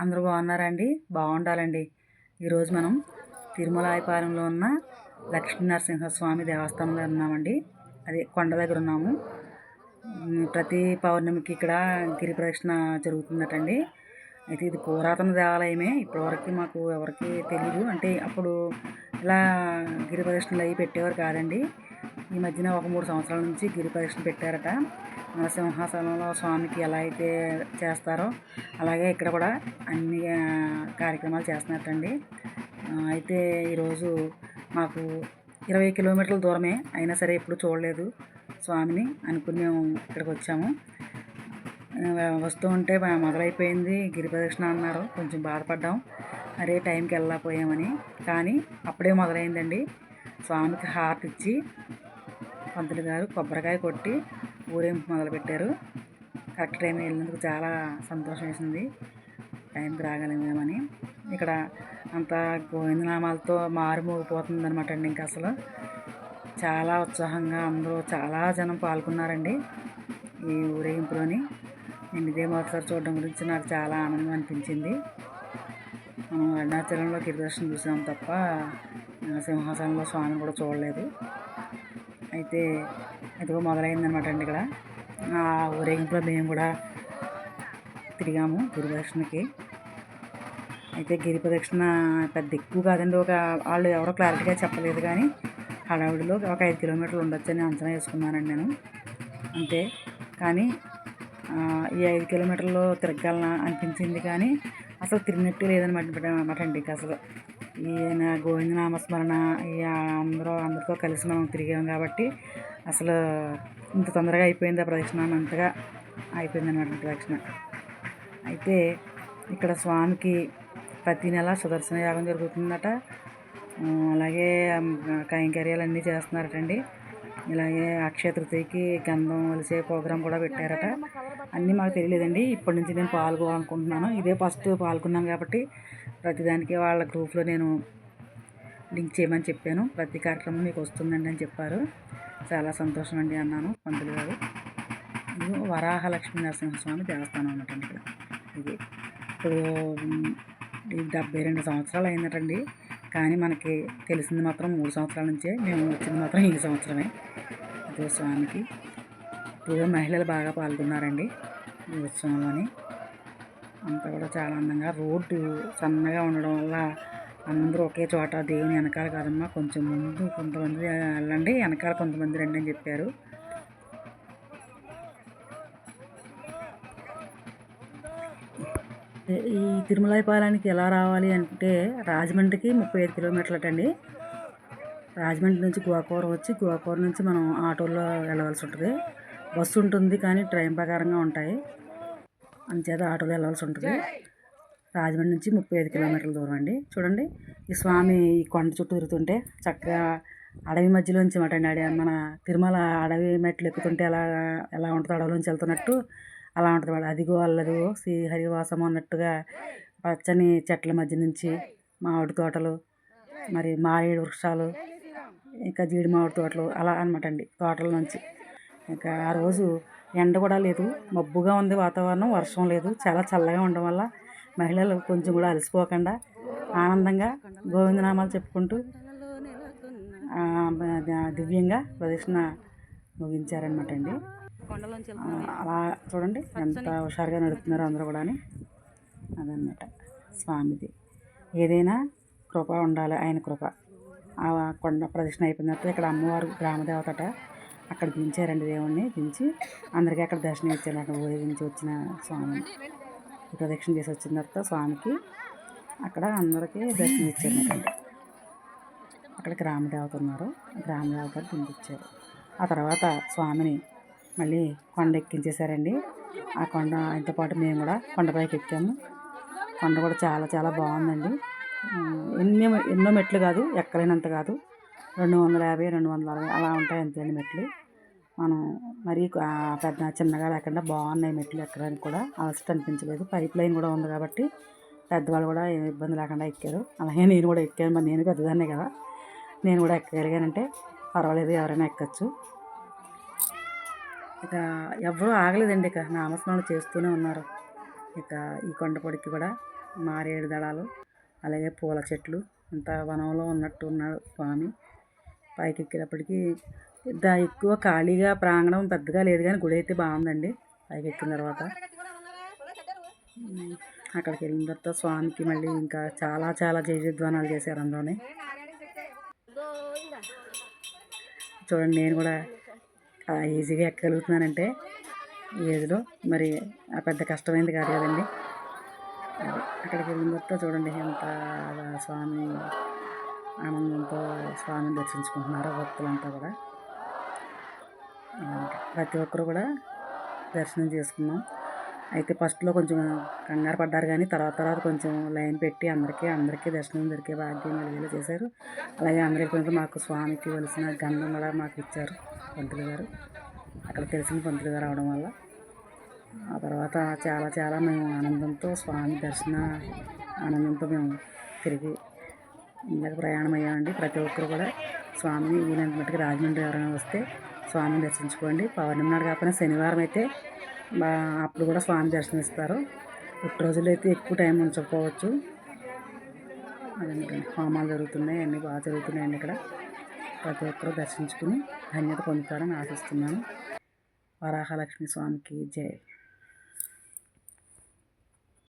అందరూ బాగున్నారండి? బాగుండాలండి. ఈరోజు మనం తిరుమలాయపాలెంలో ఉన్న లక్ష్మీనరసింహస్వామి దేవస్థానంలో ఉన్నామండి. అదే కొండ దగ్గర ఉన్నాము. ప్రతి పౌర్ణమికి ఇక్కడ గిరి ప్రదక్షిణ జరుగుతుందటండి. అయితే ఇది పురాతన దేవాలయమే. ఇప్పటివరకు మాకు ఎవరికి తెలీదు. అంటే అప్పుడు ఇలా గిరి ప్రదక్షిణలు అవి పెట్టేవారు కాదండి. ఈ మధ్యన ఒక 3 సంవత్సరాల నుంచి గిరి ప్రదక్షిణ పెట్టారట. సింహాసనంలో స్వామికి ఎలా అయితే చేస్తారో అలాగే ఇక్కడ కూడా అన్ని కార్యక్రమాలు చేస్తున్నారటండి. అయితే ఈరోజు మాకు 20 కిలోమీటర్ల దూరమే అయినా సరే ఎప్పుడు చూడలేదు స్వామిని అనుకుని మేము ఇక్కడికి వచ్చాము. వస్తూ ఉంటే మొదలైపోయింది గిరి ప్రదక్షిణ అన్నారు. కొంచెం బాధపడ్డాం, అరే టైంకి వెళ్ళలేకపోయామని. కానీ అప్పుడే మొదలైందండి. స్వామికి హారతి ఇచ్చి పంతులు గారు కొబ్బరికాయ కొట్టి ఊరేగింపు మొదలుపెట్టారు. కరెక్ట్ టైం వెళ్ళినందుకు చాలా సంతోషం వేసింది, టైంకి రాగలిగామని. ఇక్కడ అంతా గోవిందనామాలతో మారుమోగిపోతుంది అనమాట అండి. ఇంకా అసలు చాలా ఉత్సాహంగా అందరూ చాలా జనం పాల్గొన్నారండి ఈ ఊరేగింపులోని. నేను ఇదే మొదటిసారి చూడడం గురించి నాకు చాలా ఆనందం అనిపించింది. మనం అరుణాచలంలో గిరిదర్శనం చూసాం తప్ప సింహాసనంలో స్వామిని కూడా చూడలేదు. అయితే ఇదిగో మొదలైందనమాట అండి. ఇక్కడ ఆ ఊరేగింపులో మేము కూడా తిరిగాము గిరిదర్శనకి. అయితే గిరి ప్రదక్షిణ పెద్ద ఎక్కువ కాదండి. వాళ్ళు ఎవరో క్లారిటీగా చెప్పలేదు, కానీ హడావుడిలో ఒక 5 కిలోమీటర్లు ఉండొచ్చని అంచనా వేసుకున్నానండి నేను అంతే. కానీ ఈ 5 కిలోమీటర్లు తిరగలనా అనిపించింది, కానీ అసలు తిరిగినట్టు లేదనమాట అండి. అసలు ఈయన గోవిందనామస్మరణ అందరితో కలిసి మనం తిరిగాం కాబట్టి అసలు ఇంత తొందరగా అయిపోయింది ఆ ప్రదక్షిణ, అంతగా అయిపోయిందనమాట ప్రదక్షిణ. అయితే ఇక్కడ స్వామికి ప్రతి నెల సుదర్శన యాగం జరుగుతుందట. అలాగే కైంకర్యాలు అన్నీ చేస్తున్నారటండి. ఇలాగే అక్షయ తృతీయకి గంధం వలిసే ప్రోగ్రాం కూడా పెట్టారట. అన్నీ మాకు తెలియలేదండి. ఇప్పటి నుంచి నేను పాల్గొనాలనుకుంటున్నాను. ఇదే ఫస్ట్ పాల్గొన్నాను కాబట్టి ప్రతిదానికి వాళ్ళ గ్రూప్లో నేను లింక్ చేయమని చెప్పాను. ప్రతి కార్యక్రమం మీకు వస్తుందండి అని చెప్పారు. చాలా సంతోషం అండి అన్నాను పంతులు గారు. ఇది వరాహ లక్ష్మీ నరసింహస్వామి దేవస్థానం అన్నట్టండి. ఇక్కడ ఇది ఇప్పుడు 72 సంవత్సరాలు అయిందటండి. కానీ మనకి తెలిసింది మాత్రం 3 సంవత్సరాల నుంచే. మేము వచ్చింది మాత్రం ఈ సంవత్సరమే. అదే స్వామికి ఇప్పుడు మహిళలు బాగా పాల్గొన్నారండి ఈ ఉత్సవంలోని. అంతా కూడా చాలా అందంగా, రోడ్డు సన్నగా ఉండడం వల్ల అందరూ ఒకే చోట దేవుని వెనకాల కాదమ్మా, కొంచెం ముందు కొంతమంది వెళ్ళండి, వెనకాల కొంతమంది రండి అని చెప్పారు. ఈ తిరుమలాయపాలెనికి ఎలా రావాలి అంటే రాజమండ్రికి 35 కిలోమీటర్లు అటండి. రాజమండ్రి నుంచి గోకవరం వచ్చి గోకవరం నుంచి మనం ఆటోలో వెళ్ళవలసి ఉంటుంది. బస్సు ఉంటుంది కానీ ట్రైన్ ప్రకారంగా ఉంటాయి, అంచేత ఆటోలో వెళ్ళవలసి ఉంటుంది. రాజమండ్రి నుంచి 35 కిలోమీటర్ల దూరం అండి. చూడండి ఈ స్వామి ఈ కొండ చుట్టూ తిరుగుతుంటే చక్కగా అడవి మధ్యలోంచి మాట అండి. మన తిరుమల అడవి మెట్లు ఎక్కుతుంటే ఎలా ఉంటుంది, అడవిలోంచి వెళ్తున్నట్టు అలా ఉంటుంది. అదిగో అల్లదిగో శ్రీహరివాసం అన్నట్టుగా పచ్చని చెట్ల మధ్య నుంచి మామిడి తోటలు, మరి మారేడు వృక్షాలు, ఇంకా జీడి మామిడి తోటలు అలా అనమాట అండి. తోటల నుంచి ఇంకా ఆ రోజు ఎండ కూడా లేదు, మబ్బుగా ఉంది వాతావరణం, వర్షం లేదు, చాలా చల్లగా ఉండడం వల్ల మహిళలు కొంచెం కూడా అలసిపోకుండా ఆనందంగా గోవిందనామాలు చెప్పుకుంటూ దివ్యంగా ప్రదక్షిణ ముగించారనమాట అండి. అలా చూడండి ఎంత హుషారుగా నడుపుతున్నారో అందరూ కూడా. అదనమాట స్వామిది. ఏదైనా కృప ఉండాలి, ఆయన కృప. ఆ కొండ ప్రదక్షిణ అయిపోయిన తర్వాత ఇక్కడ అమ్మవారు గ్రామదేవతట, అక్కడ దించారండి దేవుణ్ణి. దించి అందరికీ అక్కడ దర్శనం ఇచ్చారు. అక్కడ ఊరేగించి వచ్చిన స్వామి ప్రదక్షిణ చేసి వచ్చిన తర్వాత స్వామికి అక్కడ అందరికీ దర్శనం ఇచ్చారన్నమాట. అక్కడ గ్రామదేవత ఉన్నారు, గ్రామదేవత దింపించారు. ఆ తర్వాత స్వామిని మళ్ళీ కొండ ఎక్కించేశారండి. ఆ కొండ ఆయనతో పాటు మేము కూడా కొండపైకి ఎక్కాము. కొండ కూడా చాలా చాలా బాగుందండి. ఎన్నో మెట్లు కాదు, ఎక్కలేనంత కాదు, 250, 260 అలా ఉంటాయి అంతేండి మెట్లు. మనం మరీ పెద్ద చిన్నగా లేకుండా బాగున్నాయి మెట్లు. ఎక్కడానికి కూడా అలసట అనిపించలేదు. పైప్ లైన్ కూడా ఉంది కాబట్టి పెద్దవాళ్ళు కూడా ఏమి ఇబ్బంది లేకుండా ఎక్కారు. అలాగే నేను కూడా ఎక్కాను, మరి నేను పెద్దదాన్నే కదా, నేను కూడా ఎక్కగలిగానంటే పర్వాలేదు, ఎవరైనా ఎక్కచ్చు. ఇక ఎవరూ ఆగలేదండి, ఇక నామస్మరణ చేస్తూనే ఉన్నారు. ఇక ఈ కొండపొడికి కూడా మారేడు దళాలు, అలాగే పూల చెట్లు, ఇంత వనంలో ఉన్నట్టు ఉన్నాడు స్వామి. పైకి ఎక్కేటప్పటికి ఇంత ఎక్కువ ఖాళీగా ప్రాంగణం పెద్దగా లేదు, కానీ గుడి అయితే బాగుందండి. పైకి ఎక్కిన తర్వాత అక్కడికి వెళ్ళిన తర్వాత స్వామికి మళ్ళీ ఇంకా చాలా చాలా జయజద్వానాలు చేశారు అందులోనే. చూడండి, నేను కూడా ఈజీగా ఎక్కగలుగుతున్నానంటే ఈ ఏజ్లో మరి ఆ పెద్ద కష్టమైంది కాదు కదండి. అక్కడికి వెళ్ళిన తర్వాత చూడండి ఎంత స్వామి ఆనందంతో స్వామిని దర్శించుకుంటున్నారో భక్తులంతా కూడా. ప్రతి ఒక్కరు కూడా దర్శనం చేసుకున్నాం. అయితే ఫస్ట్లో కొంచెం కంగారు పడ్డారు, కానీ తర్వాత తర్వాత కొంచెం లైన్ పెట్టి అందరికీ దర్శనం దొరికే భాగ్యం కలిగేలా చేశారు. అలాగే అందరికీ కొంచెం మాకు స్వామికి వలసిన గంధం కూడా మాకు ఇచ్చారు పంతులు గారు. అక్కడ తెలిసిన పంతులు గారు అవడం వల్ల ఆ తర్వాత చాలా చాలా మేము ఆనందంతో స్వామి దర్శన ఆనందంతో మేము తిరిగి ఇందాక ప్రయాణం అయ్యామండి. ప్రతి ఒక్కరు కూడా స్వామిని వీలైనంత మట్టుకు రాజమండ్రి ఎవరైనా వస్తే స్వామిని దర్శించుకోండి. పౌర్ణమి నాడు కాకపోయినా శనివారం అయితే అప్పుడు కూడా స్వామి దర్శనం ఇస్తారు. రోజుల్లో అయితే ఎక్కువ టైం ఉంచకపోవచ్చు. అదండి, హోమాలు జరుగుతున్నాయి, అన్నీ బాగా జరుగుతున్నాయండి ఇక్కడ. ప్రతి ఒక్కరూ దర్శించుకుని ధన్యత పొందుతారని ఆశిస్తున్నాను. వరాహలక్ష్మి స్వామికి జై.